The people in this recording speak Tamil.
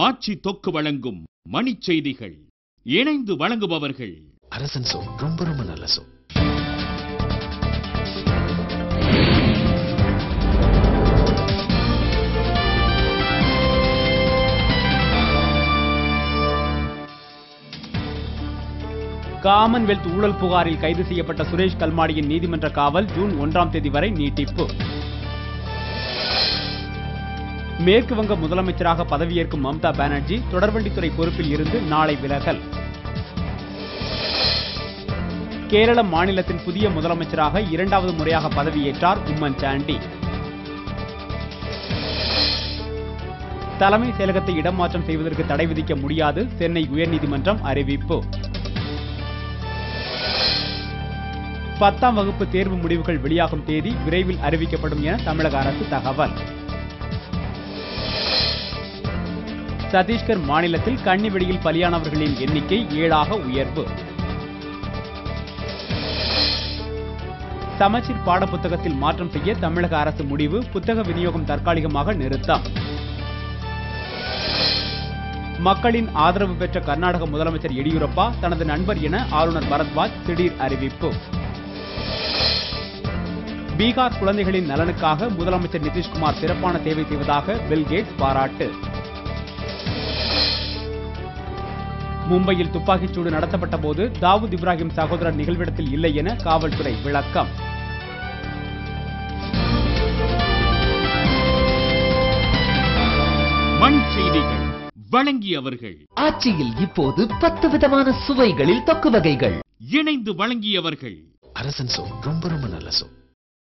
ஆட்சி தொக்கு வழங்கும் மணிச் செய்திகள். இணைந்து வழங்குபவர்கள் அரசன் சோ. ரொம்ப ரொம்ப நல்ல சோ. காமன்வெல்த் ஊழல் புகாரில் கைது செய்யப்பட்ட சுரேஷ் கல்மாடியின் நீதிமன்ற காவல் ஜூன் 1ஆம் தேதி வரை நீட்டிப்பு. மேற்கு வங்க முதலமைச்சராக பதவியேற்கும் மம்தா பானர்ஜி தொடர்வண்டித்துறை பொறுப்பில் இருந்து நாளை விலகல். கேரள மாநிலத்தின் புதிய முதலமைச்சராக 2வது முறையாக பதவியேற்றார் உம்மன் சாண்டி. தலைமை செயலகத்தை இடமாற்றம் செய்வதற்கு தடை விதிக்க முடியாது, சென்னை உயர்நீதிமன்றம் அறிவிப்பு. 10ஆம் வகுப்பு தேர்வு முடிவுகள் வெளியாகும் தேதி விரைவில் அறிவிக்கப்படும் என தமிழக அரசு தகவல். சத்தீஸ்கர் மாநிலத்தில் கன்னிவெடியில் பலியானவர்களின் எண்ணிக்கை 7ஆக உயர்வு. சமச்சீர் பாடப்புத்தகத்தில் மாற்றம் செய்ய தமிழக அரசு முடிவு, புத்தக விநியோகம் தற்காலிகமாக நிறுத்தம். மக்களின் ஆதரவு பெற்ற கர்நாடக முதலமைச்சர் எடியூரப்பா தனது நண்பர் என ஆளுநர் பரத்வாஜ் திடீர் அறிவிப்பு. பீகார் குழந்தைகளின் நலனுக்காக முதலமைச்சர் நிதிஷ்குமார் சிறப்பான சேவை செய்வதாக பில் கேட்ஸ் பாராட்டு. மும்பையில் துப்பாக்கிச்சூடு நடத்தப்பட்ட போது தாவூத் இப்ராஹிம் சகோதரர் நிகழ்விடத்தில் இல்லை என காவல்துறை விளக்கம். மணிச் செய்திகள் வழங்கியவர்கள் ஆட்சியில் இப்போது 10 விதமான சுவைகளில் தொக்கு வகைகள். இணைந்து வழங்கியவர்கள் அரசன் சோ. ரொம்ப ரொம்ப நல்ல சோ.